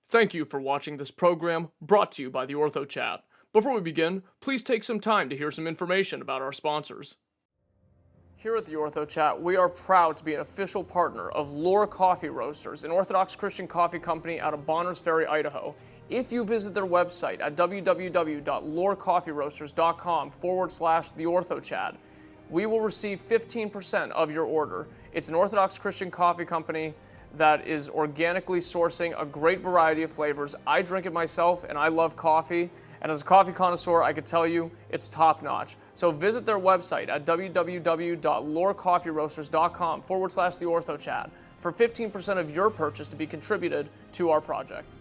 Thank you for watching this program brought to you by the Orthochat. Before we begin, please take some time to hear some information about our sponsors. Here at the Orthochat, we are proud to be an official partner of Lore Coffee Roasters, an Orthodox Christian coffee company out of Bonners Ferry, Idaho. If you visit their website at www.lorecoffeeroasters.com/theorthochat, we will receive 15% of your order. It's an Orthodox Christian coffee company that is organically sourcing a great variety of flavors. I drink it myself and I love coffee. And as a coffee connoisseur, I can tell you it's top notch. So visit their website at www.lorecoffeeroasters.com/theorthochat for 15% of your purchase to be contributed to our project.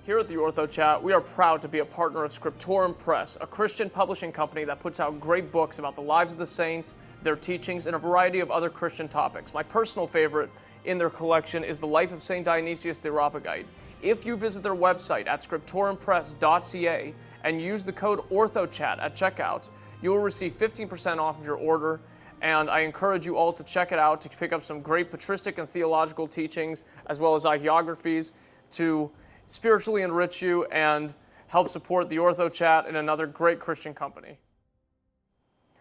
Here at the Orthochat, we are proud to be a partner of Scriptorum Press, a Christian publishing company that puts out great books about the lives of the saints, their teachings, and a variety of other Christian topics. My personal favorite in their collection is The Life of St. Dionysius the Areopagite. If you visit their website at scriptorumpress.ca and use the code ORTHOCHAT at checkout, you will receive 15% off of your order, and I encourage you all to check it out to pick up some great patristic and theological teachings, as well as hagiographies to spiritually enrich you and help support the Orthochat and another great Christian company.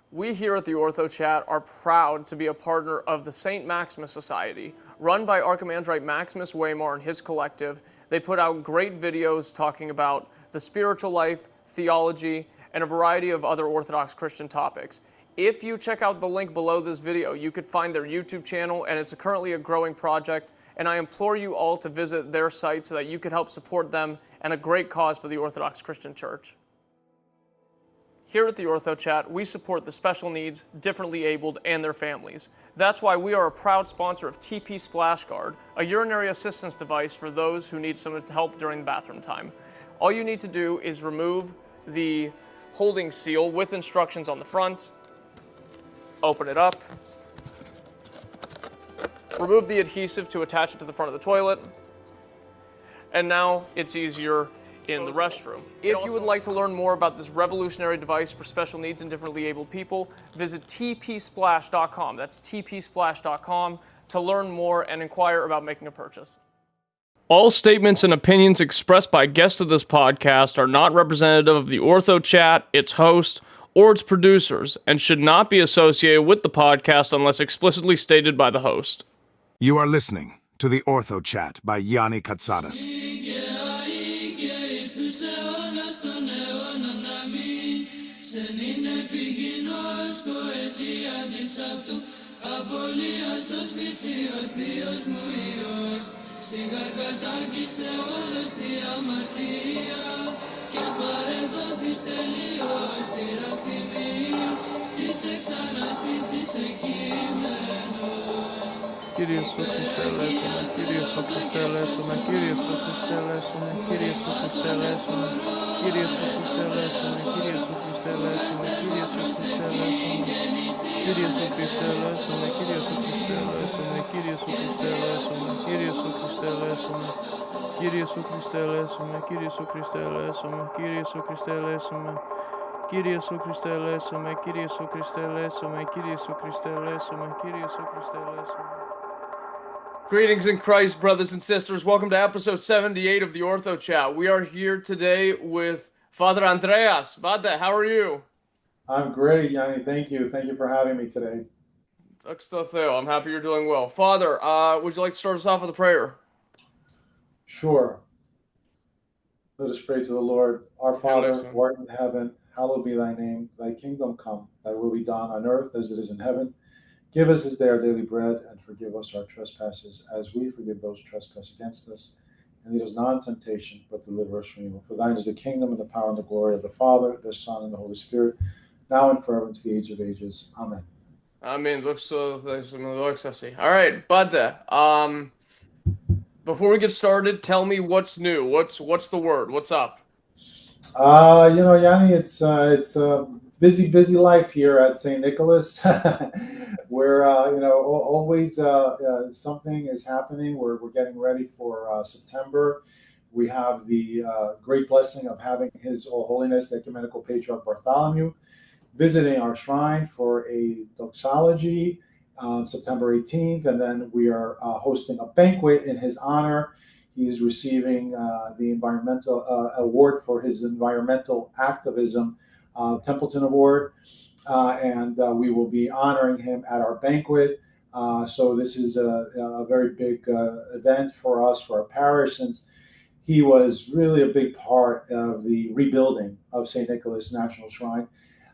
We here at the Orthochat are proud to be a partner of the St. Maximus Society, run by Archimandrite Maximus Waymar and his collective. They put out great videos talking about the spiritual life, theology, and a variety of other Orthodox Christian topics. If you check out the link below this video, you could find their YouTube channel, and it's currently a growing project, and I implore you all to visit their site so that you can help support them and a great cause for the Orthodox Christian Church. Here at the Orthochat, we support the special needs, differently abled, and their families. That's why we are a proud sponsor of TP Splash Guard, a urinary assistance device for those who need some help during bathroom time. All you need to do is remove the holding seal with instructions on the front, open it up, remove the adhesive to attach it to the front of the toilet, and now it's easier in the restroom. If you would like to learn more about this revolutionary device for special needs and differently abled people, visit tpsplash.com. That's tpsplash.com to learn more and inquire about making a purchase. All statements and opinions expressed by guests of this podcast are not representative of the Orthochat, its host, or its producers, and should not be associated with the podcast unless explicitly stated by the host. You are listening to the Orthochat by Yanni Katsadas. Kyrie Iisus Χριστέ ελέησον, Kyrie Iisus Χριστέ ελέησον, Kyrie Iisus Χριστέ ελέησον, Kyrie Iisus Χριστέ ελέησον, Kyrie Iisus Χριστέ ελέησον, Kyrie Iisus Χριστέ ελέησον, Kyrie Iisus Χριστέ ελέησον, Kyrie Iisus Χριστέ ελέησον, Kyrie Iisus Χριστέ ελέησον, Kyrie Iisus Χριστέ ελέησον, Kyrie Iisus Χριστέ ελέησον, Kyrie Iisus Χριστέ ελέησον, Kyrie Iisus Χριστέ ελέησον, Kyrie Iisus Χριστέ ελέησον, Kyrie Iisus Χριστέ ελέησον, Kyrie Iisus Χριστέ ελέησον. Greetings in Christ, brothers and sisters. Welcome to episode 78 of the Orthochat. We are here today with Father Andreas. Father, how are you? I'm great, Yanni. Thank you. Thank you for having me today. I'm happy you're doing well. Father, would you like to start us off with a prayer? Sure. Let us pray to the Lord. Our Father, who art in heaven, hallowed be thy name. Thy kingdom come, thy will be done on earth as it is in heaven. Give us this day our daily bread, and forgive us our trespasses, as we forgive those who trespass against us. And lead us not into temptation, but deliver us from evil. For thine is the kingdom, and the power, and the glory of the Father, the Son, and the Holy Spirit, now and forever, to the age of ages. Amen. Amen. All right, Father. Before we get started, tell me what's new. What's the word? What's up? Yanni, it's busy life here at St. Nicholas, where always something is happening. We're getting ready for September. We have the great blessing of having His Holiness the Ecumenical Patriarch Bartholomew visiting our shrine for a doxology on September 18th, and then we are hosting a banquet in his honor. He's receiving the environmental award for his environmental activism, Templeton Award, and we will be honoring him at our banquet. So this is a very big event for us, for our parish, since he was really a big part of the rebuilding of St. Nicholas National Shrine.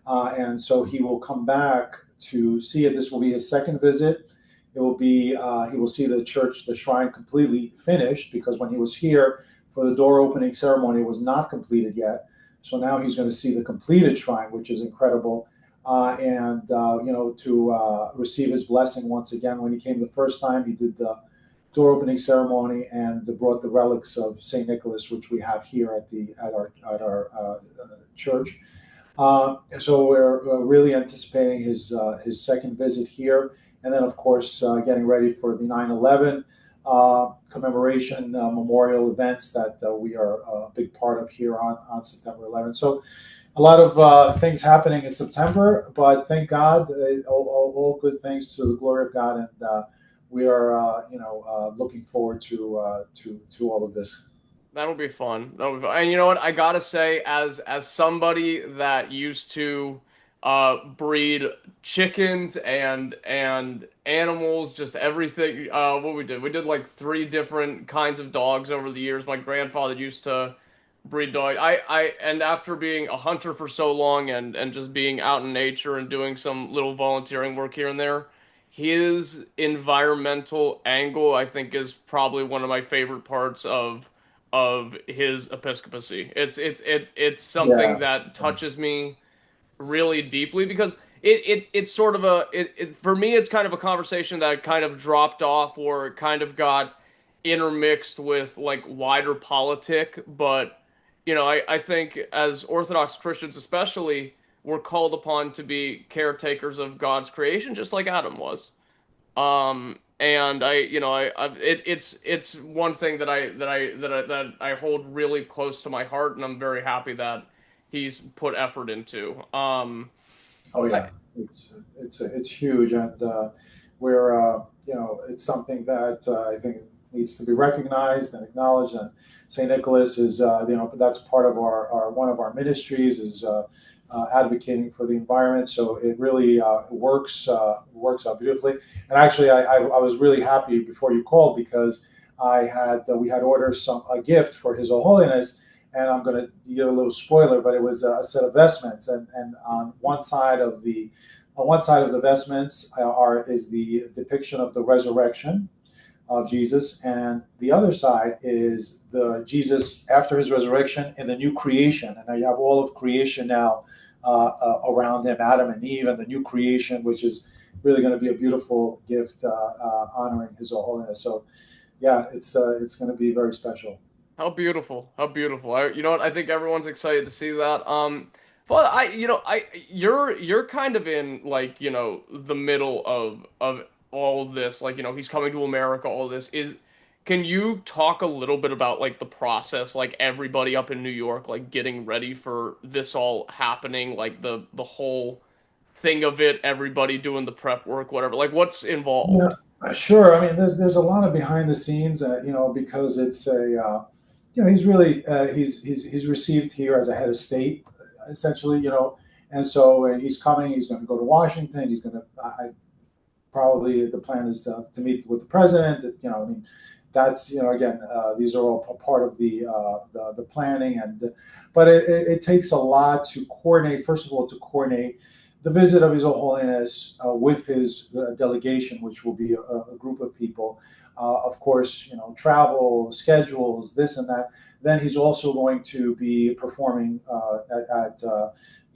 And so he will come back to see it. This will be his second visit. It will be, he will see the church, the shrine completely finished, because when he was here for the door opening ceremony, it was not completed yet. So now he's going to see the completed shrine, which is incredible. And to receive his blessing once again. When he came the first time, he did the door opening ceremony and brought the relics of St. Nicholas, which we have here at our church. So we're really anticipating his second visit here, and then of course getting ready for the 9/11 commemoration memorial events that we are a big part of here on September 11th. So a lot of things happening in September, but thank God, all good things to the glory of God, and we are looking forward to all of this. That'll be fun. And you know what? I gotta say, as somebody that used to breed chickens and animals, just everything. What we did like 3 different kinds of dogs over the years. My grandfather used to breed dogs. And after being a hunter for so long and just being out in nature and doing some little volunteering work here and there, his environmental angle, I think, is probably one of my favorite parts of his episcopacy. It's something Yeah. that touches me really deeply, because it's sort of for me, it's kind of a conversation that kind of dropped off, or kind of got intermixed with like wider politic. But I think as Orthodox Christians especially, we're called upon to be caretakers of God's creation, just like Adam was. And it's one thing that I hold really close to my heart, and I'm very happy that he's put effort into. Oh yeah, it's huge, and we're it's something that I think needs to be recognized and acknowledged. And Saint Nicholas is that's part of our one of our ministries is advocating for the environment. So it really works out beautifully. And actually, I was really happy before you called, because we had ordered a gift for His Holiness. And I'm going to give a little spoiler, but it was a set of vestments, and on one side of the vestments is the depiction of the resurrection of Jesus, and the other side is the Jesus after his resurrection in the new creation. And now you have all of creation now around him, Adam and Eve, and the new creation, which is really going to be a beautiful gift honoring His Holiness. So, yeah, it's going to be very special. How beautiful! How beautiful! You know what? I think everyone's excited to see that. But you're kind of in like the middle of all this. Like he's coming to America. All this is. Can you talk a little bit about like the process, like everybody up in New York, like getting ready for this all happening, like the whole thing of it, everybody doing the prep work, whatever. Like what's involved? Yeah, sure. I mean, there's a lot of behind the scenes, because it's he's really he's received here as a head of state, essentially, and so he's coming. He's going to go to Washington. He's going to probably the plan is to meet with the president. I mean, that's again, these are all part of the planning, but it takes a lot to coordinate. First of all, to coordinate the visit of His Holiness with his delegation, which will be a group of people. Of course, travel schedules, this and that. Then he's also going to be performing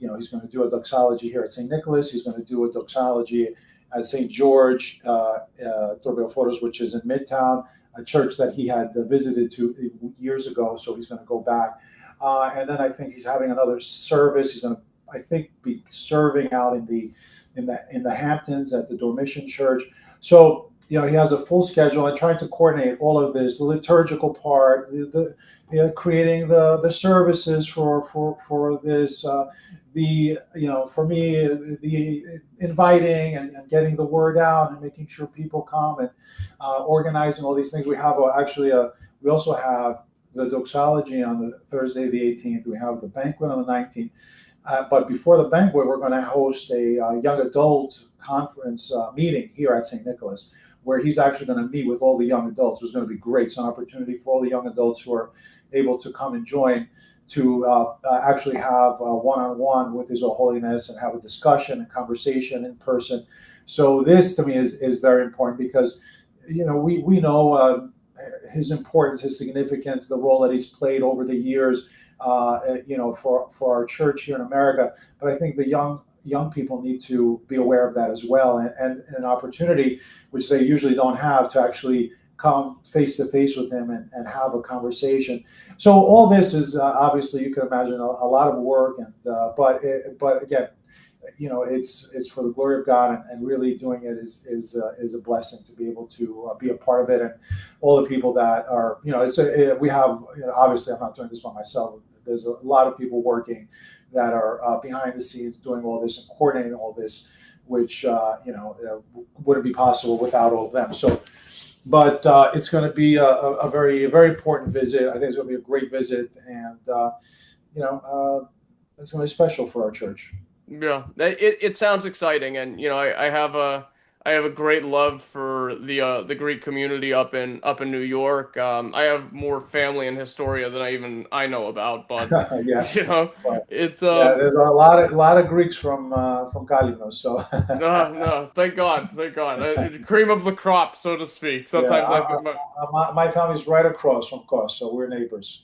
he's going to do a doxology here at St. Nicholas. He's going to do a doxology at St. George Torbeoforos, which is in Midtown, a church that he had visited to years ago. So he's going to go back, and then I think he's having another service. He's going to, I think, be serving out in the Hamptons at the Dormition Church. So he has a full schedule, and trying to coordinate all of this, the liturgical part, creating the services for this, for me, the inviting and getting the word out and making sure people come, and organizing all these things. We have actually We also have the doxology on the Thursday, the 18th. We have the banquet on the 19th. But before the banquet, we're going to host a young adult conference meeting here at St. Nicholas, where he's actually going to meet with all the young adults. It's going to be great. It's an opportunity for all the young adults who are able to come and join to actually have one-on-one with His Holiness and have a discussion and conversation in person. So this, to me, is very important because, we know his importance, his significance, the role that he's played over the years, for our church here in America. But I think the young people need to be aware of that as well, and an opportunity which they usually don't have to actually come face to face with him and have a conversation. So all this is obviously, you can imagine, a lot of work, and but again, it's for the glory of God, and really doing it is a blessing to be able to be a part of it, and all the people that are, we have, obviously I'm not doing this by myself. There's a lot of people working that are behind the scenes doing all this and coordinating all this, which wouldn't be possible without all of them. So, but it's going to be a very, very important visit. I think it's going to be a great visit, and it's going to be special for our church. Yeah, it sounds exciting, and I have a great love for the Greek community up in New York. I have more family in Historia than I know about, but Yeah, but, it's there's a lot of Greeks from Kalinos, so no, thank God, thank God. Cream of the crop, so to speak. yeah, Sometimes my family's right across from Kos, so we're neighbors.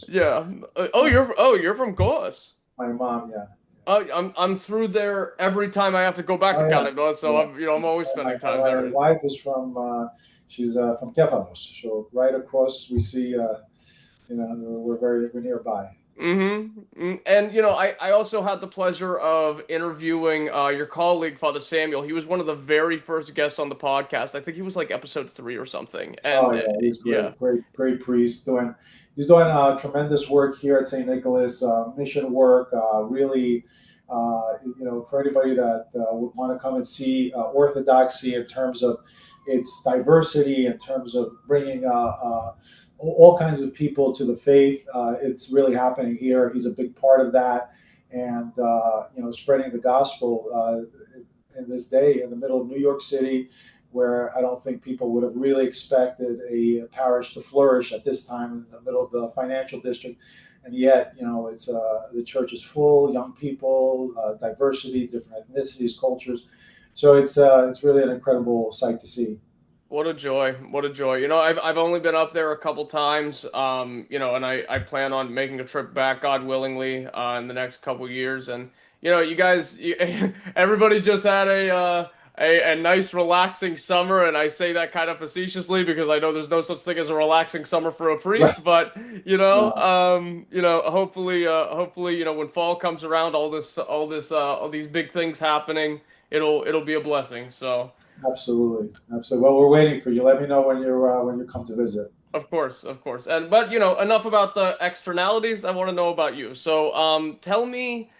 yeah. Yeah. You're from Goas. My mom, yeah. I'm through there every time I have to go back to Oh yeah, Kalinos, so yeah. I'm always spending time My there. wife is from she's from Kefalos, so right across we see we're nearby. And I also had the pleasure of interviewing your colleague, Father Samuel. He was one of the very first guests on the podcast. I think he was like episode 3 or something. And Oh yeah, he's yeah. great priest. He's doing tremendous work here at St. Nicholas, mission work. Really, for anybody that would want to come and see Orthodoxy in terms of its diversity, in terms of bringing all kinds of people to the faith. It's really happening here. He's a big part of that, and spreading the gospel in this day in the middle of New York City, where I don't think people would have really expected a parish to flourish at this time in the middle of the financial district. And yet, it's the church is full, young people, diversity, different ethnicities, cultures. So it's really an incredible sight to see. What a joy. What a joy. I've only been up there a couple times, and I plan on making a trip back, God willingly, in the next couple years. And, you guys, everybody just had a nice, relaxing summer. And I say that kind of facetiously because I know there's no such thing as a relaxing summer for a priest. But, hopefully, when fall comes around, all these big things happening, it'll be a blessing. So. Absolutely. Well, we're waiting for you. Let me know when you come to visit. Of course, of course. But enough about the externalities. I want to know about you. So, tell me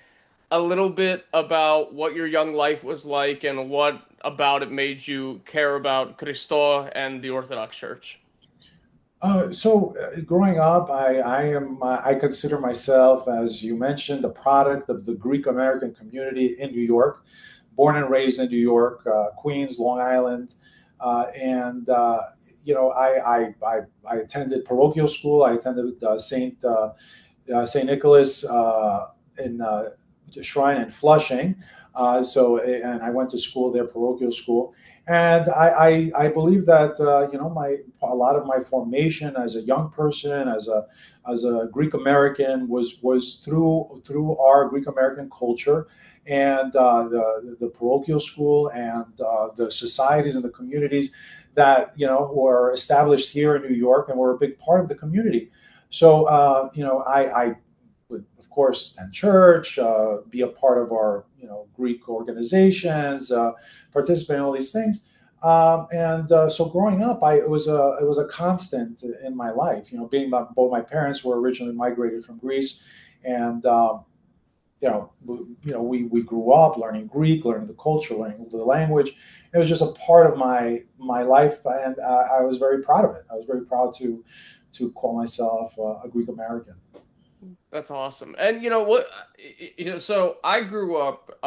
a little bit about what your young life was like and what about it made you care about Christo and the Orthodox Church. Growing up, I consider myself, as you mentioned, a product of the Greek American community in New York. Born and raised in New York, Queens, Long Island, and I attended parochial school. I attended Saint Nicholas in Shrine in Flushing. And I went to school there, parochial school, and I believe that a lot of my formation as a young person, as a Greek American, was through our Greek American culture, and the parochial school, and the societies and the communities that were established here in New York and were a big part of the community. So I would, of course, attend church, be a part of our Greek organizations, participate in all these things. So growing up, it was a constant in my life. Being both my parents were originally migrated from Greece, and we grew up learning Greek, learning the culture, learning the language. It was just a part of my life, and I was very proud of it. I was very proud to call myself a Greek American. That's awesome. And you know what? So I grew up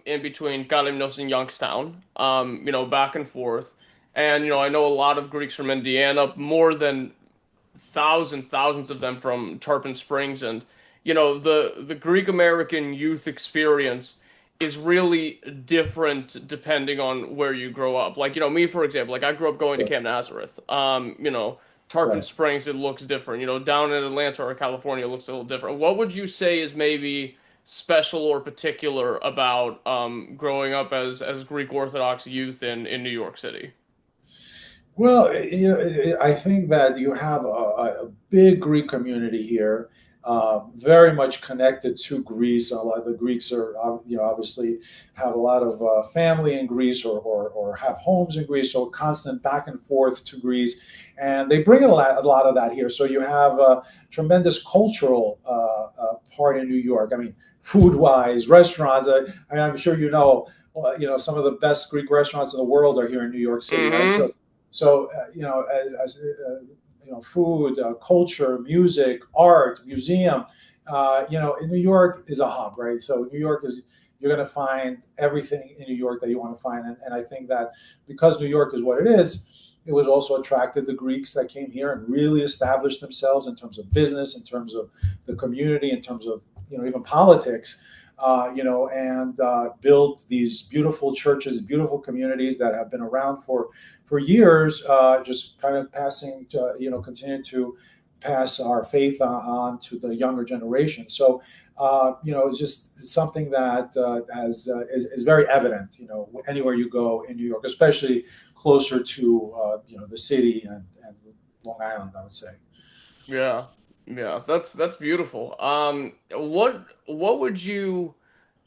in between Kalymnos and Youngstown, back and forth. And I know a lot of Greeks from Indiana, more than thousands of them from Tarpon Springs, and the Greek American youth experience is really different depending on where you grow up. Like, me, for example, like I grew up going to Right. Camp Nazareth. Tarpon Right. Springs, it looks different. Down in Atlanta or California, it looks a little different. What would you say is maybe special or particular about growing up as Greek Orthodox youth in New York City? Well, I think that you have a big Greek community here, very much connected to Greece. A lot of the Greeks are, obviously have a lot of family in Greece or have homes in Greece, so constant back and forth to Greece, and they bring a lot of that here. So you have a tremendous cultural part in New York. I mean, food-wise, restaurants. I'm sure some of the best Greek restaurants in the world are here in New York City, right? Mm-hmm. So food, culture, music, art, museum. In New York is a hub, right? So New York is you're going to find everything in New York that you want to find, and I think that because New York is what it is, it was also attracted the Greeks that came here and really established themselves in terms of business, in terms of the community, in terms of even politics. And built these beautiful churches, beautiful communities that have been around for years, just kind of passing to, continue to pass our faith on to the younger generation. So, it's just something that is very evident, anywhere you go in New York, especially closer to, the city and Long Island, I would say. Yeah, yeah, that's beautiful. What would you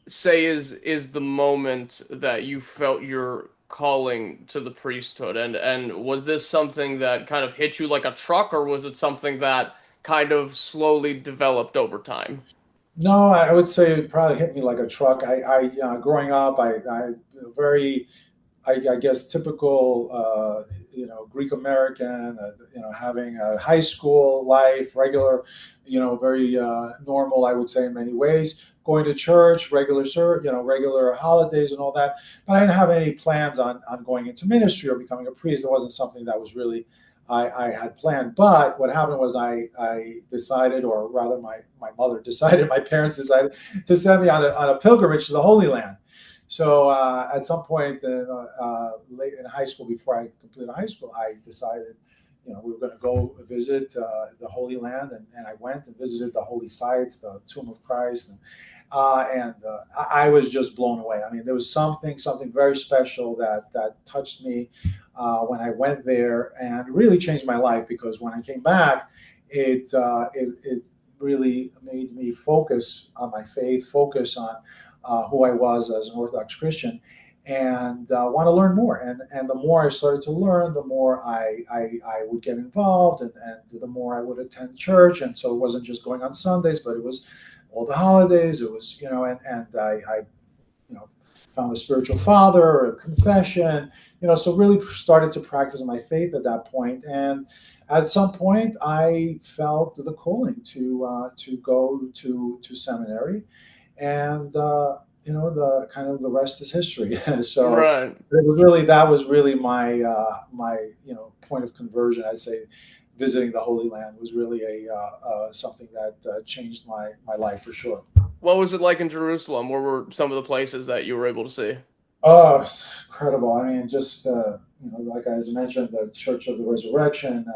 say is the moment that you felt your calling to the priesthood, and was this something that kind of hit you like a truck, or was it something that kind of slowly developed over time? No, I would say it probably hit me like a truck. Growing up, I very I guess typical, Greek American, having a high school life, regular, very normal, I would say in many ways. Going to church, regular holidays and all that. But I didn't have any plans on going into ministry or becoming a priest. It wasn't something that was really I had planned. But what happened was I decided, or rather, my mother decided, my parents decided to send me on a pilgrimage to the Holy Land. So at some point late in high school, before I completed high school, I decided, we were going to go visit the Holy Land, and I went and visited the holy sites, the Tomb of Christ, and I was just blown away. I mean, there was something very special that touched me when I went there, and really changed my life, because when I came back, it really made me focus on my faith, focus on who I was as an Orthodox Christian, and want to learn more. And the more I started to learn, the more I would get involved, and the more I would attend church. And so it wasn't just going on Sundays, but it was all the holidays. It was, and I found a spiritual father, a confession, so really started to practice my faith at that point. And at some point, I felt the calling to go to seminary, and the rest is history. So Right. that was really my point of conversion. I'd say visiting the Holy Land was really something that changed my life for sure. What was it like in Jerusalem? Where were some of the places that you were able to see? Oh, it's incredible. I mean, just like I mentioned, the Church of the Resurrection,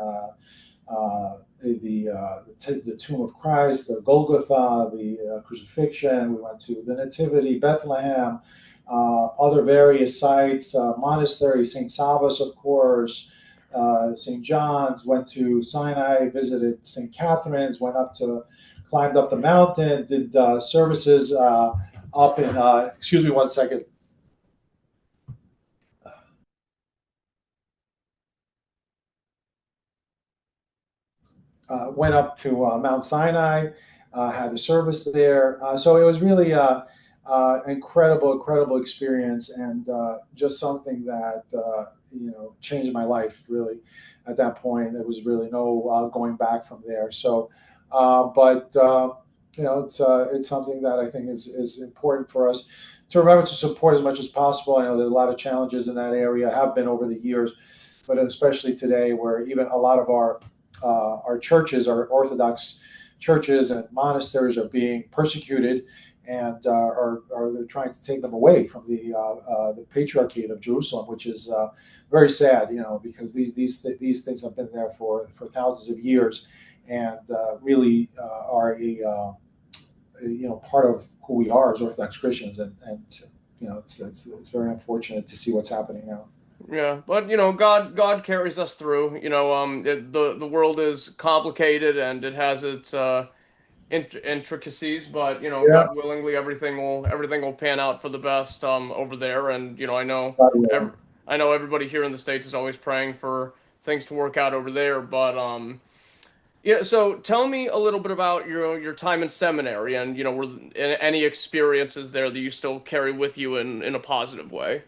the Tomb of Christ, the Golgotha, the crucifixion. We went to the Nativity, Bethlehem, other various sites, monasteries, St. Savas, of course, St. John's. Went to Sinai, visited St. Catherine's, climbed up the mountain, did services up in. Excuse me, one second. Went up to Mount Sinai, had a service there. So it was really incredible experience, and just something that changed my life really. At that point, there was really no going back from there. So, it's something that I think is important for us to remember to support as much as possible. I know there's a lot of challenges in that area, have been over the years, but especially today, where even a lot of our churches, our Orthodox churches and monasteries, are being persecuted, and are they're trying to take them away from the Patriarchate of Jerusalem, which is very sad, because these things have been there for thousands of years, and really are a part of who we are as Orthodox Christians, and it's very unfortunate to see what's happening now. Yeah, but God carries us through. The world is complicated and it has its intricacies, but Yeah, God willingly, everything will pan out for the best over there. And God, I know everybody here in the States is always praying for things to work out over there, but yeah. So tell me a little bit about your time in seminary, and were any experiences there that you still carry with you in a positive way?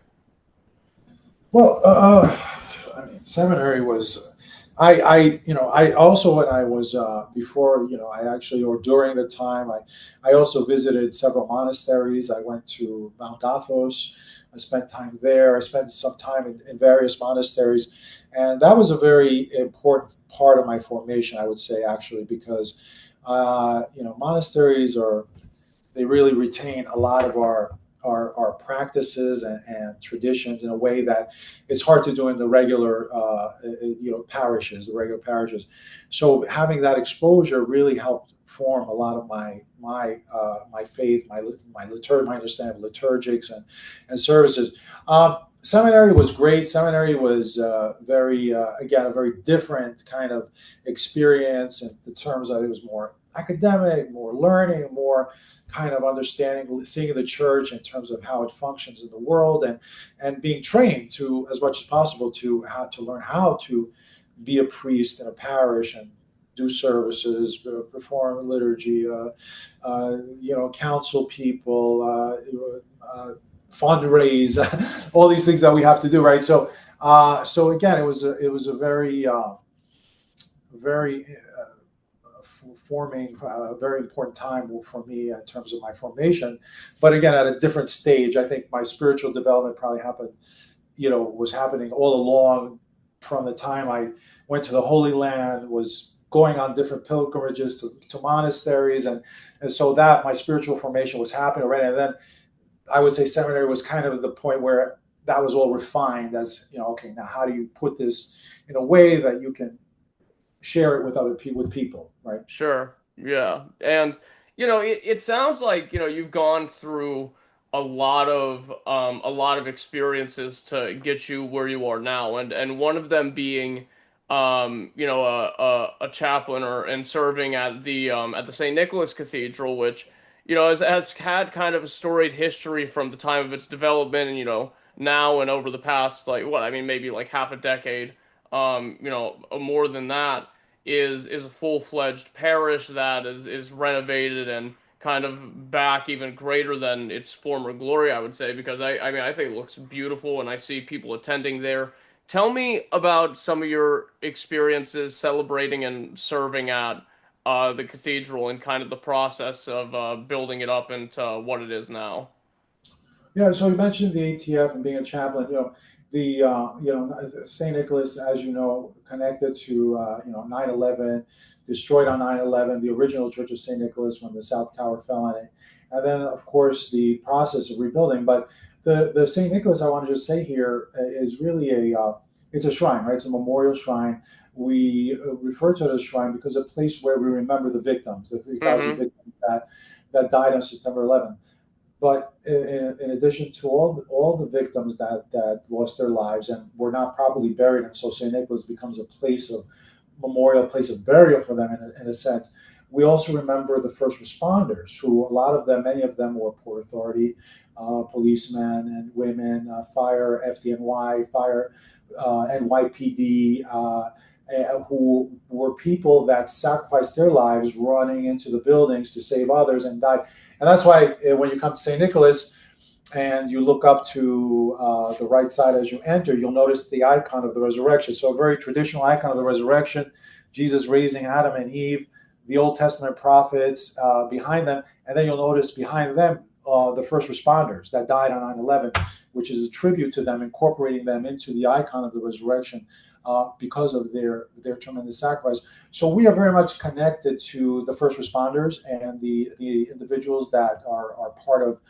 Well, I mean, seminary was, I also, when I was before, I actually, or during the time, I also visited several monasteries. I went to Mount Athos. I spent time there. I spent some time in various monasteries, and that was a very important part of my formation, I would say, actually, because monasteries they really retain a lot of our practices and traditions in a way that it's hard to do in the regular parishes, the regular parishes. So having that exposure really helped form a lot of my faith, my understanding of liturgics and services. Seminary was great. Seminary was again, a very different kind of experience in the terms of it was more academic, more learning, more kind of understanding, seeing the church in terms of how it functions in the world, and being trained to, as much as possible, to learn how to be a priest in a parish and do services, perform liturgy, counsel people, fundraise, all these things that we have to do, right? So again, it was a very forming a very important time for me in terms of my formation, but again at a different stage. I think my spiritual development probably happened, was happening all along from the time I went to the Holy Land, was going on different pilgrimages to monasteries, and so that my spiritual formation was happening already. And then I would say seminary was kind of the point where that was all refined as, okay, now how do you put this in a way that you can share it with other people, right? Sure. Yeah. And it sounds like, you've gone through a lot of experiences to get you where you are now, and one of them being a chaplain and serving at the St. Nicholas Cathedral, which has had kind of a storied history from the time of its development, and now and over the past, like, what, I mean, maybe like half a decade, more than that, is a full-fledged parish that is renovated and kind of back even greater than its former glory, I would say, because I mean, I think it looks beautiful and I see people attending there. Tell me about some of your experiences celebrating and serving at the cathedral, and kind of the process of building it up into what it is now. Yeah, so you mentioned the ATF and being a chaplain. St. Nicholas, as you know, connected to 9/11, destroyed on 9/11, the original Church of St. Nicholas when the South Tower fell on it, and then of course the process of rebuilding. But the St. Nicholas, I want to just say here, is really it's a shrine, right? It's a memorial shrine. We refer to it as a shrine because it's a place where we remember the victims, the 3,000 Mm-hmm. victims that died on September 11th. But in addition to all the victims that lost their lives and were not properly buried, and so St. Nicholas becomes a place of memorial, place of burial for them in a sense. We also remember the first responders, who many of them were Port Authority, policemen and women, fire, FDNY, fire, NYPD, who were people that sacrificed their lives running into the buildings to save others and died. And that's why when you come to St. Nicholas, and you look up to the right side as you enter, you'll notice the icon of the resurrection. So a very traditional icon of the resurrection, Jesus raising Adam and Eve, the Old Testament prophets behind them, and then you'll notice behind them the first responders that died on 9/11, which is a tribute to them, incorporating them into the icon of the resurrection because of their tremendous sacrifice. So we are very much connected to the first responders and the individuals that are part of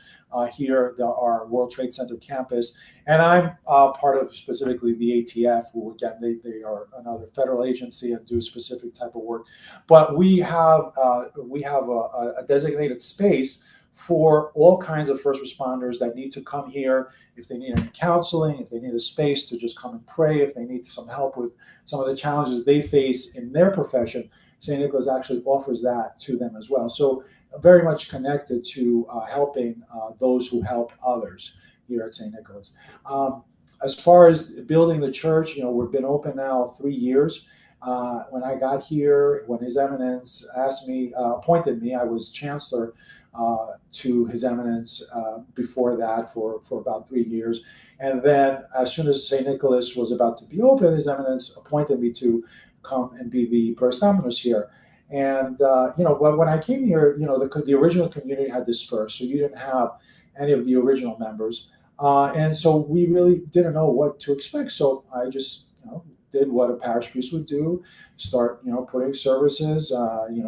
here, our World Trade Center campus. And I'm part of specifically the ATF, who again, they are another federal agency and do specific type of work. But we have a designated space for all kinds of first responders that need to come here if they need any counseling, if they need a space to just come and pray, if they need some help with some of the challenges they face in their profession. St. Nicholas actually offers that to them as well. So very much connected to helping those who help others here at St. Nicholas. As far as building the church, we've been open now 3 years. When I got here, when His Eminence appointed me, I was chancellor to His Eminence before that for about 3 years. And then as soon as St. Nicholas was about to be open, His Eminence appointed me to come and be the Prostaminus here. And, when I came here, the original community had dispersed, so you didn't have any of the original members. And so we really didn't know what to expect. So I just, did what a parish priest would do, start, putting services,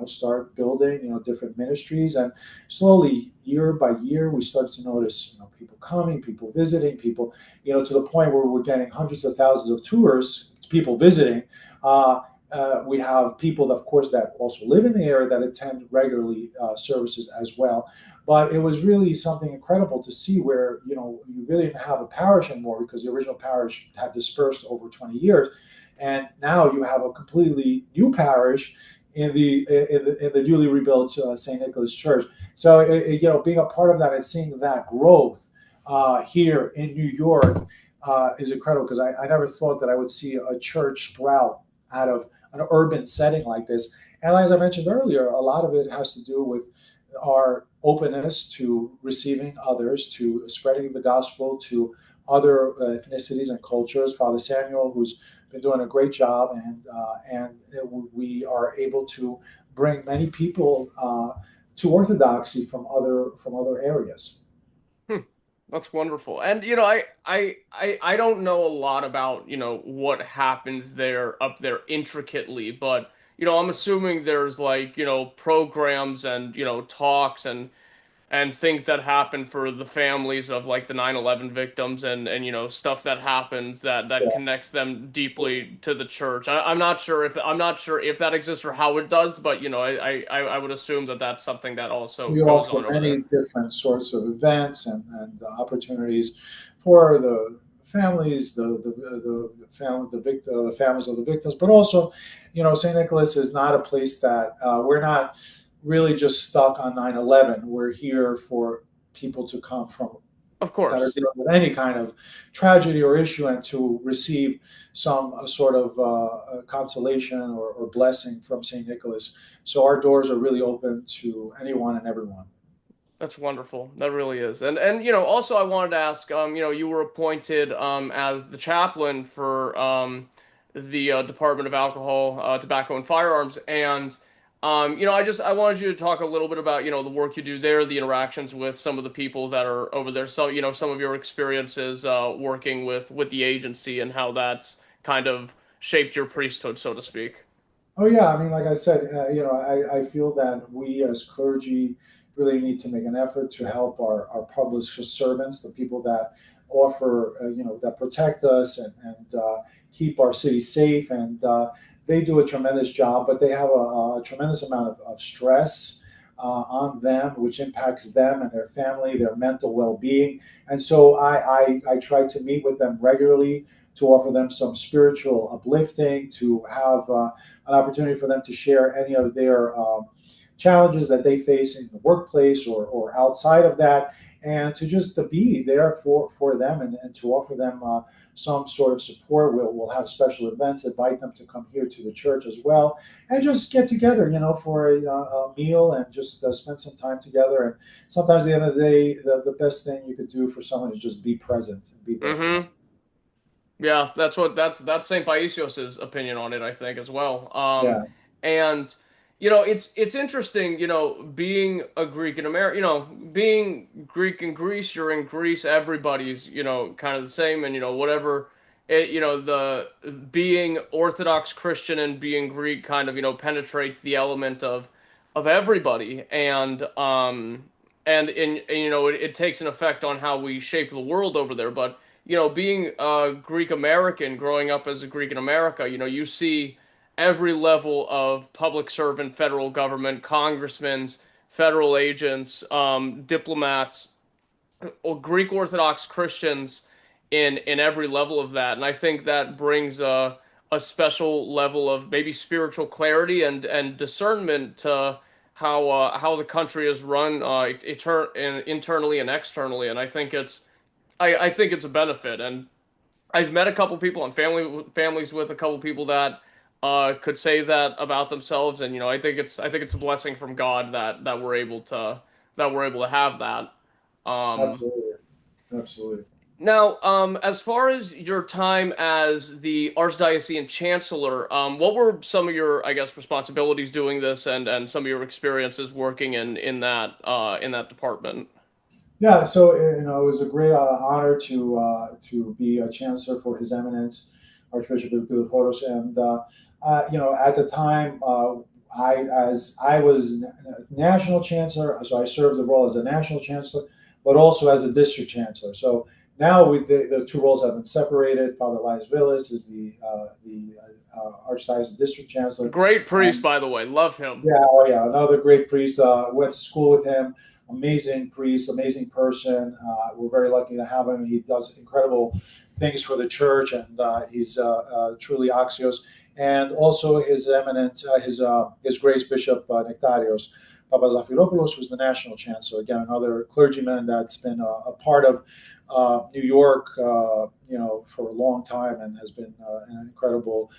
start building, different ministries. And slowly, year by year, we started to notice, people coming, people visiting, people, to the point where we're getting hundreds of thousands of tourists, people visiting. We have people, of course, that also live in the area that attend regularly services as well. But it was really something incredible to see where, you really didn't have a parish anymore because the original parish had dispersed over 20 years. And now you have a completely new parish in the newly rebuilt St. Nicholas Church. So, being a part of that and seeing that growth here in New York is incredible, because I never thought that I would see a church sprout out of an urban setting like this. And as I mentioned earlier, a lot of it has to do with our openness to receiving others, to spreading the gospel to other ethnicities and cultures. Father Samuel, who's been doing a great job, and we are able to bring many people to Orthodoxy from other areas. That's wonderful. And I don't know a lot about, what happens up there intricately, but I'm assuming there's like, programs and, talks and things that happen for the families of like the 9/11 victims and stuff that happens that Yeah. connects them deeply to the church. I'm not sure if that exists or how it does, but I would assume that that's something that also We goes offer on over many there. different sorts of events and opportunities for the families, the families of the victims, but also, St. Nicholas is not a place that we're not really just stuck on 9/11. We're here for people to come from Of that are course. dealing with any kind of tragedy or issue, and to receive some sort of consolation or blessing from St. Nicholas. So our doors are really open to anyone and everyone. That's wonderful. That really is. And also I wanted to ask, you were appointed as the chaplain for the Department of Alcohol, Tobacco and Firearms, and I wanted you to talk a little bit about, the work you do there, the interactions with some of the people that are over there. So, some of your experiences working with the agency and how that's kind of shaped your priesthood, so to speak. Oh yeah, I mean, like I said, I feel that we as clergy really need to make an effort to help our public servants, the people that offer, that protect us and keep our city safe, and they do a tremendous job, but they have a tremendous amount of stress on them, which impacts them and their family, their mental well-being, and so I try to meet with them regularly to offer them some spiritual uplifting, to have an opportunity for them to share any of their challenges that they face in the workplace or outside of that. and to just to be there for them, and to offer them some sort of support. We'll have special events, invite them to come here to the church as well, and just get together, for a meal, and just spend some time together. And sometimes at the end of the day, the best thing you could do for someone is just be present and be there for them. Mm-hmm. Yeah, that's St. Paisios's opinion on it, I think, as well. Yeah, And it's interesting, being a Greek in America, being Greek in Greece, you're in Greece, everybody's, kind of the same, and whatever the being Orthodox Christian and being Greek kind of, penetrates the element of everybody, and it takes an effect on how we shape the world over there, but being a Greek American, growing up as a Greek in America, you see every level of public servant, federal government, congressmen, federal agents, diplomats, or Greek Orthodox Christians in every level of that, and I think that brings a special level of maybe spiritual clarity and discernment to how the country is run internally and externally, and I think it's a benefit, and I've met a couple people and families with a couple people that could say that about themselves, and I think it's a blessing from God that we're able to have that. Um, absolutely, absolutely. Now, as far as your time as the Archdiocesan Chancellor, what were some of your, I guess, responsibilities doing this, and some of your experiences working in that department? Yeah, so it was a great honor to be a chancellor for His Eminence Archbishop of Vithoulkas, and at the time, I was national chancellor, so I served the role as a national chancellor, but also as a district chancellor. So now the two roles have been separated. Father Elias Villas is the Archdiocese district chancellor. Great priest, by the way, love him. Yeah, oh yeah, another great priest. Went to school with him. Amazing priest, amazing person. We're very lucky to have him. He does incredible things for the church, and he's truly Axios. And also His Eminence, His Grace Bishop Nectarios Papazafiropoulos, who's the national chancellor. Again, another clergyman that's been a part of New York, for a long time, and has been an incredible.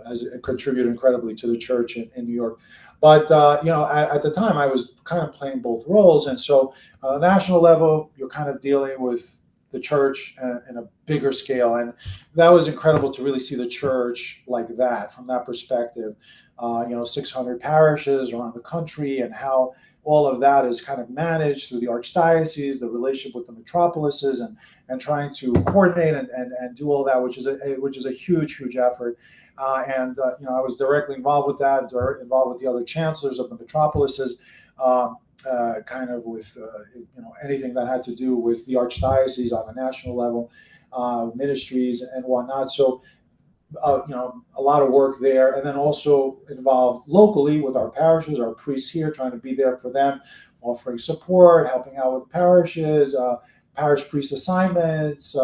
Has contributed incredibly to the church in New York. But at the time, I was kind of playing both roles, and so on a national level, you're kind of dealing with the church in a bigger scale, and that was incredible to really see the church like that from that perspective. 600 parishes around the country, and how all of that is kind of managed through the archdiocese, the relationship with the metropolises, and trying to coordinate and do all that, which is a huge effort. I was directly involved with that, involved with the other chancellors of the metropolises, kind of with anything that had to do with the archdiocese on a national level, ministries and whatnot. So a lot of work there, and then also involved locally with our parishes, our priests here, trying to be there for them, offering support, helping out with parishes, parish priest assignments,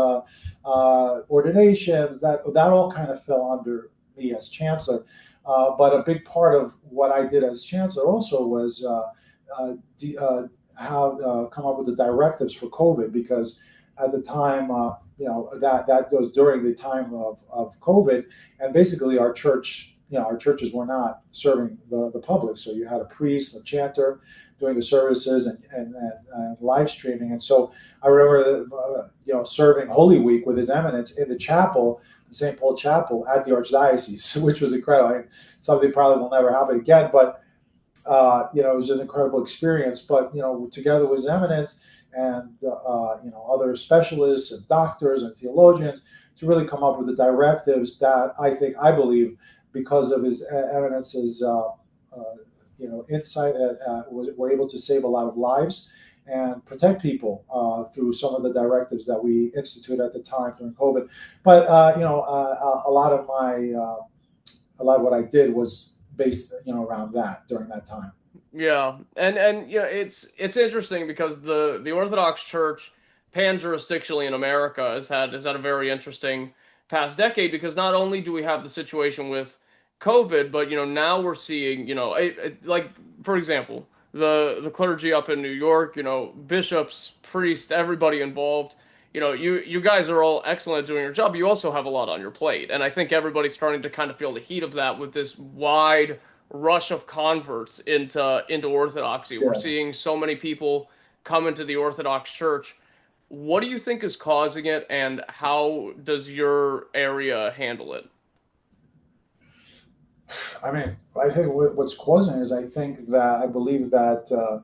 ordinations. That all kind of fell under me as chancellor. But a big part of what I did as chancellor also was how come up with the directives for COVID, because at the time, that goes during the time of COVID, and basically our churches were not serving the public. So you had a priest, a chanter, doing the services and live streaming. And so I remember, serving Holy Week with His Eminence in the chapel, the St. Paul Chapel at the Archdiocese, which was incredible. I mean, something probably will never happen again, but it was just an incredible experience. But together with His Eminence and other specialists and doctors and theologians, to really come up with the directives that I believe, because of His Eminence's insight, were able to save a lot of lives and protect people through some of the directives that we instituted at the time during COVID. But a lot of what I did was based around that during that time. Yeah, and it's interesting because the Orthodox Church pan-jurisdictionally in America has had a very interesting past decade, because not only do we have the situation with COVID, but now we're seeing like, for example, the clergy up in New York, bishops, priests, everybody involved. You guys are all excellent at doing your job. You also have a lot on your plate, and I think everybody's starting to kind of feel the heat of that with this wide rush of converts into Orthodoxy. We're Yeah. seeing so many people come into the Orthodox Church. What do you think is causing it, and how does your area handle it? I mean, I think what's causing it is I believe that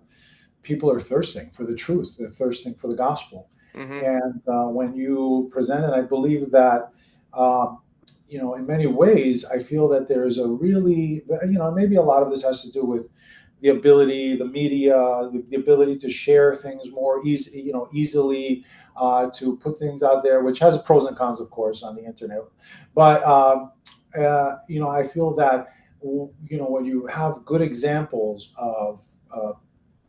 people are thirsting for the truth. They're thirsting for the gospel. Mm-hmm. And when you present it, I believe that, um, in many ways, I feel that there's a really, maybe a lot of this has to do with the ability, the media, the ability to share things more easily, to put things out there, which has pros and cons, of course, on the internet. But, I feel that, when you have good examples of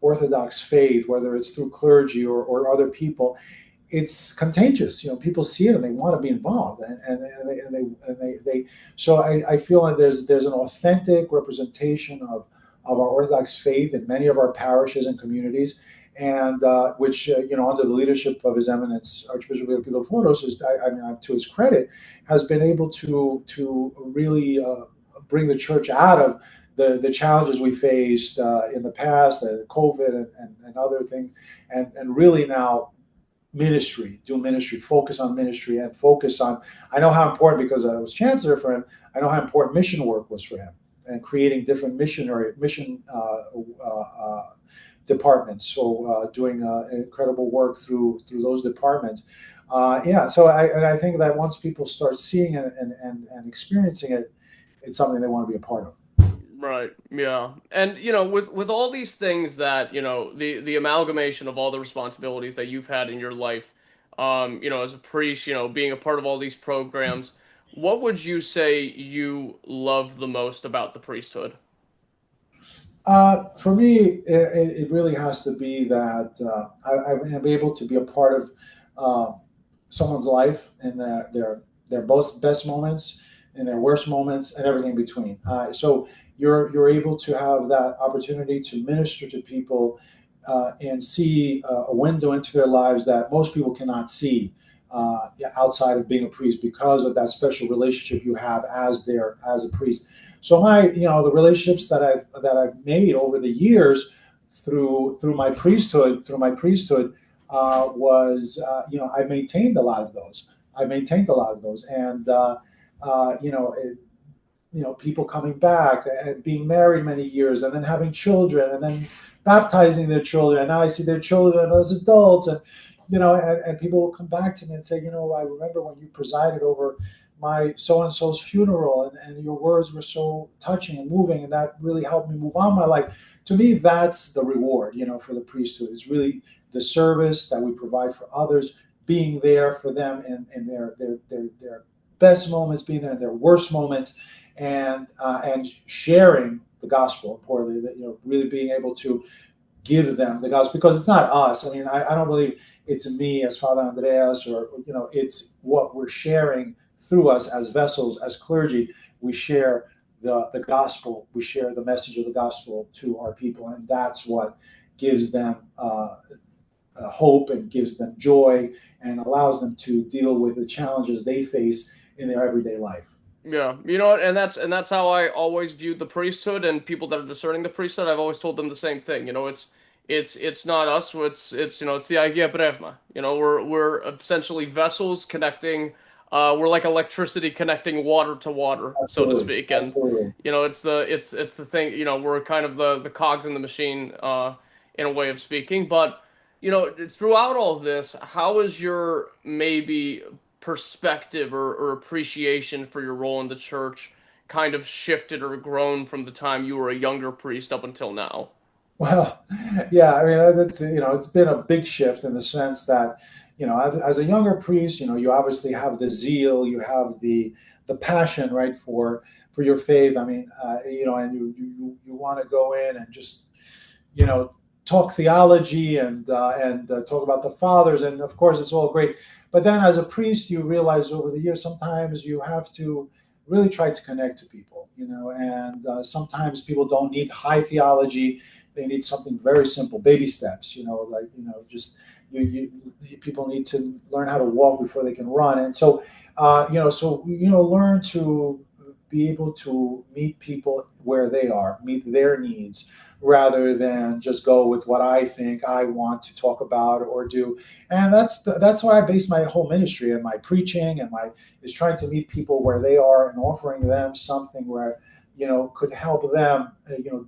Orthodox faith, whether it's through clergy or other people, it's contagious. People see it and they want to be involved, and they so I feel like there's an authentic representation of our Orthodox faith in many of our parishes and communities, and which under the leadership of His Eminence Archbishop Vithoulkas, I mean, to his credit, has been able to really bring the church out of the challenges we faced in the past, COVID and other things, and really now do ministry, focus on ministry, and focus on. I know how important, because I was chancellor for him. I know how important mission work was for him, and creating different mission departments. So doing incredible work through those departments. So I think that once people start seeing it and experiencing it, it's something they want to be a part of. Right. Yeah. And with all these things that, the amalgamation of all the responsibilities that you've had in your life, as a priest, being a part of all these programs, what would you say you love the most about the priesthood? For me, it really has to be that I'm able to be a part of someone's life in their both best moments, in their worst moments, and everything in between. So you're able to have that opportunity to minister to people and see a window into their lives that most people cannot see outside of being a priest, because of that special relationship you have as a priest. So the relationships that I've made over the years through my priesthood, was I maintained a lot of those. And people coming back and being married many years, and then having children, and then baptizing their children. And now I see their children as adults, and and people will come back to me and say, I remember when you presided over my so-and-so's funeral, and your words were so touching and moving, and that really helped me move on my life. To me, that's the reward, for the priesthood. It's really the service that we provide for others, being there for them in their best moments, being there in their worst moments, and sharing the gospel. Importantly, that really being able to give them the gospel, because it's not us. I mean, I don't believe it's me as Father Andreas, or it's what we're sharing through us as vessels, as clergy. We share the gospel, we share the message of the gospel to our people, and that's what gives them hope, and gives them joy, and allows them to deal with the challenges they face in their everyday life. Yeah, you know what, and that's how I always viewed the priesthood, and people that are discerning the priesthood. I've always told them the same thing. It's not us. It's the idea brevma. We're essentially vessels connecting. We're like electricity connecting water to water, so to Absolutely, speak. And absolutely. it's the thing. We're kind of the cogs in the machine, in a way of speaking. But throughout all this, how is your maybe perspective or appreciation for your role in the church kind of shifted or grown from the time you were a younger priest up until now? Well, yeah, I mean, that's, it's been a big shift in the sense that, as a younger priest, you obviously have the zeal, you have the passion, right, for your faith. I mean, and you want to go in and just, talk theology, and talk about the fathers, and of course it's all great. But then as a priest, you realize over the years, sometimes you have to really try to connect to people, and sometimes people don't need high theology. they need something very simple, baby steps. Just people need to learn how to walk before they can run, and so learn to be able to meet people where they are, meet their needs, rather than just go with what I think I want to talk about or do. And that's why I base my whole ministry and my preaching and is trying to meet people where they are and offering them something where could help them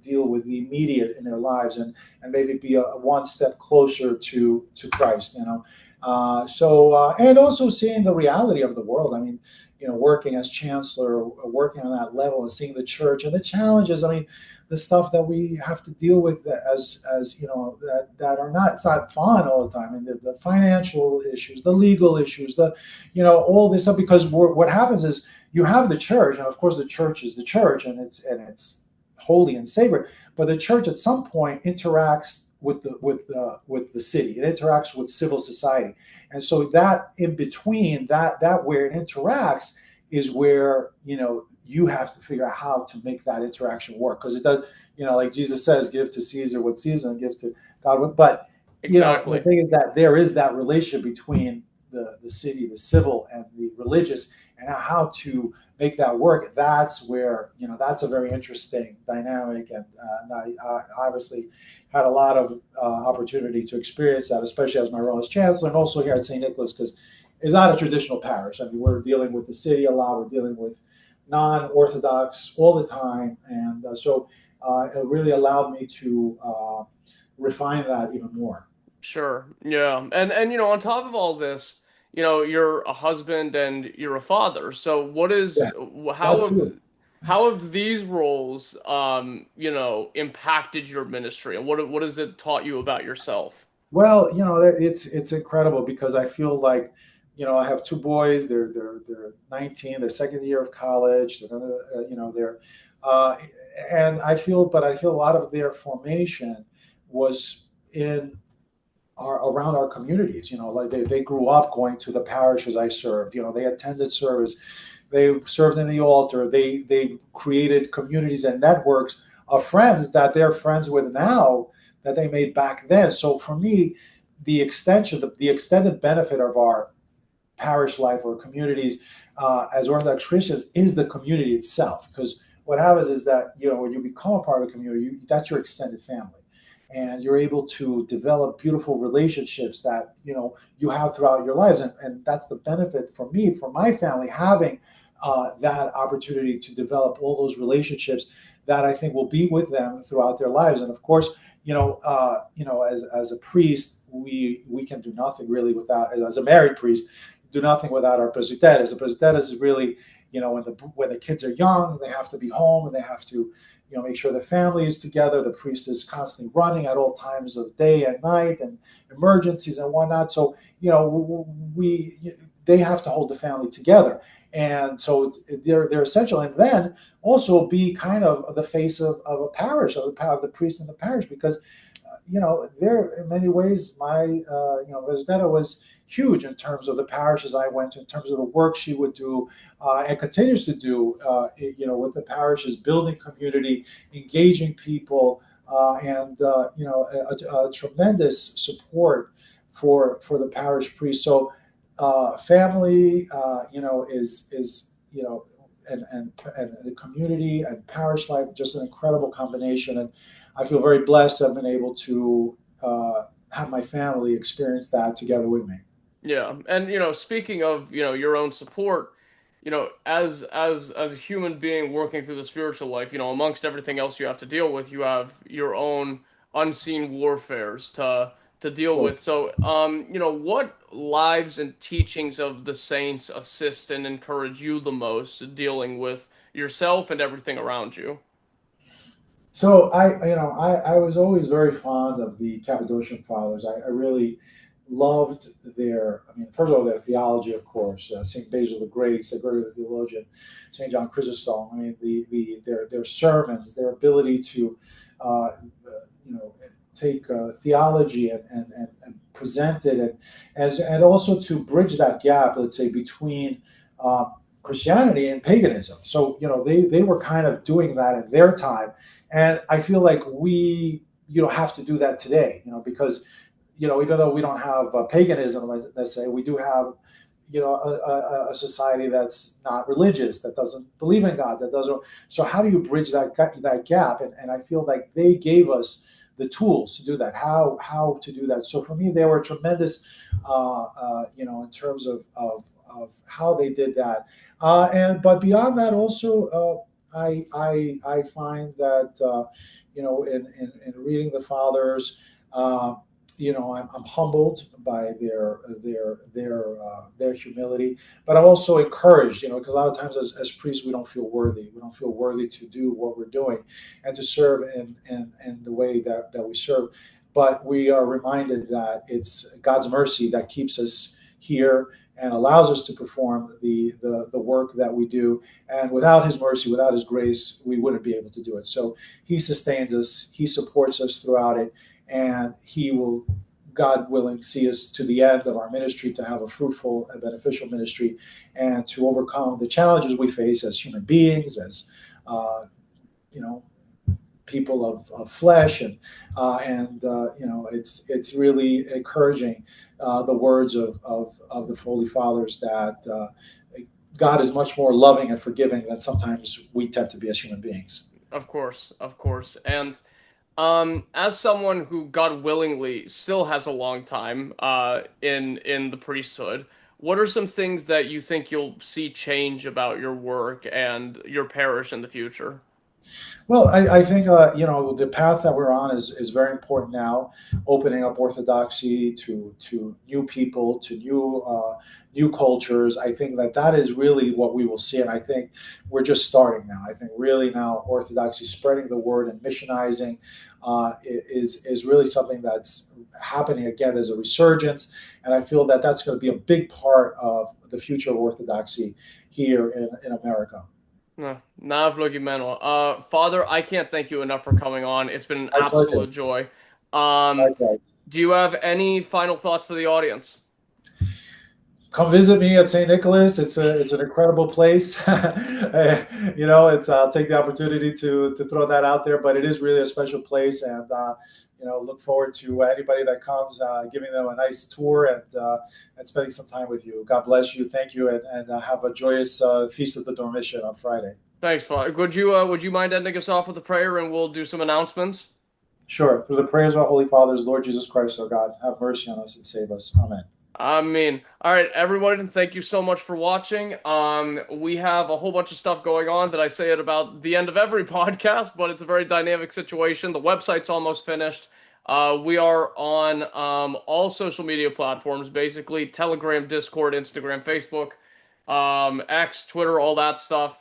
deal with the immediate in their lives, and maybe be a one step closer to Christ. And also seeing the reality of the world. I mean, working as chancellor, working on that level, and seeing the church and the challenges. I mean, the stuff that we have to deal with as that are not, it's not fun all the time. And the financial issues, the legal issues, all this stuff. Because what happens is you have the church, and of course the church is the church, and it's holy and sacred. But the church at some point interacts with the city. It interacts with civil society, and so that in between that where it interacts is where you have to figure out how to make that interaction work, because it does, like Jesus says, give to Caesar what Caesar gives to God. But Exactly. the thing is that there is that relationship between the city, the civil, and the religious, and how to make that work. That's where that's a very interesting dynamic, and I obviously had a lot of opportunity to experience that, especially as my role as chancellor, and also here at St. Nicholas, because it's not a traditional parish. I mean, we're dealing with the city a lot. We're dealing with non-Orthodox all the time, and so it really allowed me to refine that even more. Sure. Yeah. And on top of all this, you're a husband and you're a father. So Yeah, how that have too. these roles impacted your ministry, and what has it taught you about yourself? Well, it's incredible, because I feel like, I have two boys. They're 19. They're second year of college. They're gonna, they're, uh, and I feel a lot of their formation was in around our communities. Like they grew up going to the parishes I served. They attended service. They served in the altar. They created communities and networks of friends that they're friends with now, that they made back then. So for me, the extended benefit of our parish life or communities as Orthodox Christians is the community itself. Because what happens is that when you become a part of a community, that's your extended family, and you're able to develop beautiful relationships that you have throughout your lives, and that's the benefit for me, for my family, having that opportunity to develop all those relationships that I think will be with them throughout their lives. And of course, as a priest, we can do nothing really without, as a married priest, do nothing without our presbyteros. The presbyteros is really, when the kids are young, they have to be home, and they have to, make sure the family is together. The priest is constantly running at all times of day and night, and emergencies and whatnot. So, they have to hold the family together. And so they're essential. And then also be kind of the face of a parish, of the priest in the parish, because there in many ways, my Rosetta was huge in terms of the parishes I went to, in terms of the work she would do and continues to do, with the parishes, building community, engaging people, and a tremendous support for the parish priest. So family, is and the community and parish life, just an incredible combination. And I feel very blessed to have been able to have my family experience that together with me. Yeah, and speaking of your own support, as a human being working through the spiritual life, amongst everything else you have to deal with, you have your own unseen warfares to deal Sure. with. So, what lives and teachings of the saints assist and encourage you the most dealing with yourself and everything around you? So I was always very fond of the Cappadocian Fathers. I really loved their, I mean, first of all, their theology, of course, Saint Basil the Great, Saint Gregory the Theologian, Saint John Chrysostom. I mean, their sermons, their ability to, uh, take theology and present it, and also to bridge that gap, let's say, between Christianity and paganism. So they were kind of doing that in their time, and I feel like we you don't have to do that today, because, even though we don't have paganism, let's say, we do have, a society that's not religious, that doesn't believe in God, that doesn't. So how do you bridge that gap? And I feel like they gave us the tools to do that. How to do that? So for me, they were tremendous, in terms of how they did that. But beyond that, also, I find that, in reading the fathers. I'm humbled by their humility, but I'm also encouraged, because a lot of times as priests we don't feel worthy. We don't feel worthy to do what we're doing and to serve in the way that we serve. But we are reminded that it's God's mercy that keeps us here and allows us to perform the work that we do. And without His mercy, without His grace, we wouldn't be able to do it. So He sustains us, He supports us throughout it, and He will, God willing, see us to the end of our ministry, to have a fruitful and beneficial ministry, and to overcome the challenges we face as human beings, as people of flesh, and it's really encouraging, the words of the Holy Fathers, that God is much more loving and forgiving than sometimes we tend to be as human beings. Of course, and as someone who, God willingly, still has a long time in the priesthood, what are some things that you think you'll see change about your work and your parish in the future? Well, I think the path that we're on is very important now, opening up Orthodoxy to new people, to new cultures. I think that is really what we will see, and I think we're just starting now. I think really now Orthodoxy spreading the word and missionizing is really something that's happening again. There's a resurgence, and I feel that that's going to be a big part of the future of Orthodoxy here in America. No, Father, I can't thank you enough for coming on. It's been an My pleasure. absolute joy. Um, Likewise. do you have any final thoughts for the audience? Come visit me at St. Nicholas. It's an incredible place. It's I'll take the opportunity to throw that out there, but it is really a special place, and look forward to anybody that comes, giving them a nice tour, and spending some time with you. God bless you. Thank you, and have a joyous feast of the Dormition on Friday. Thanks, Father. Would you mind ending us off with a prayer, and we'll do some announcements? Sure. Through the prayers of our Holy Fathers, Lord Jesus Christ, our God, have mercy on us and save us. Amen. I mean, all right, everyone, thank you so much for watching. We have a whole bunch of stuff going on that I say at about the end of every podcast, but it's a very dynamic situation. The website's almost finished. We are on all social media platforms, basically Telegram, Discord, Instagram, Facebook, X, Twitter, all that stuff.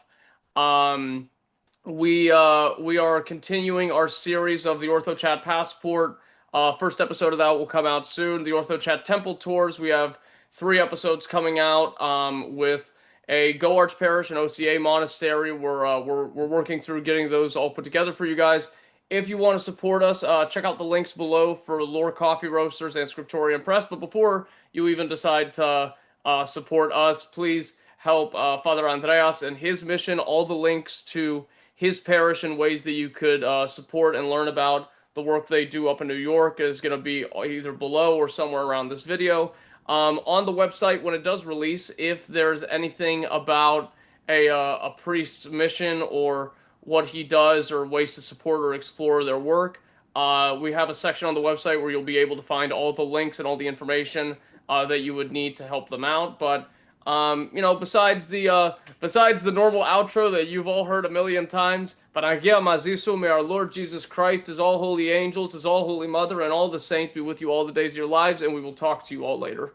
We are continuing our series of the Orthochat Passport. First episode of that will come out soon. The Orthochat Temple Tours. We have 3 episodes coming out with a Go Arch Parish and OCA Monastery. We're working through getting those all put together for you guys. If you want to support us, check out the links below for Lore Coffee Roasters and Scriptorium Press. But before you even decide to support us, please help Father Andreas and his mission. All the links to his parish and ways that you could support and learn about the work they do up in New York is going to be either below or somewhere around this video. On the website, when it does release, if there's anything about a priest's mission or what he does or ways to support or explore their work, we have a section on the website where you'll be able to find all the links and all the information that you would need to help them out. But besides the normal outro that you've all heard a million times, Panagia Mazisu, may our Lord Jesus Christ, His all holy angels, His all holy mother, and all the saints be with you all the days of your lives, and we will talk to you all later.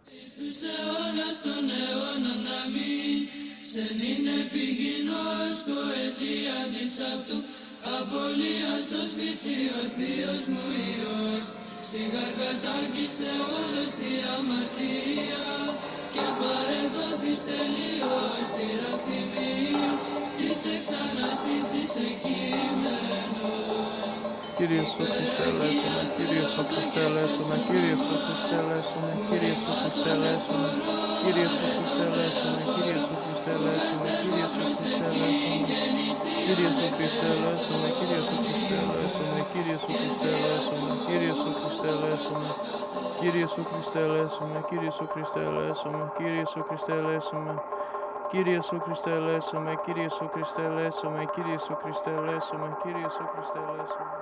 Απολύας ως φύση ο Θείος μου Υιός, σιγάρ κατάγγισε όλος τη αμαρτία και παρεδόθης τελείως τη ραθυμία της εξαναστήσης εκείμενο. Kyrie Iisus Christe eleison, Kyrie Iisus Christe eleison, Kyrie Iisus Christe eleison, Kyrie Iisus Christe eleison, Kyrie Iisus Christe eleison, Kyrie Iisus Christe eleison, Kyrie Iisus Christe eleison, Kyrie Jesu Christe eleison me, Kyrie Jesu Christe eleison me, Kyrie Jesu Christe eleison me, Kyrie Jesu Christe eleison me, Kyrie Jesu Christe eleison me, Kyrie Jesu Christe eleison me, Kyrie Jesu Christe eleison me, Kyrie Jesu Christe eleison me, Kyrie Jesu Christe eleison me, Kyrie Jesu Christe eleison me, Kyrie Jesu Christe eleison me.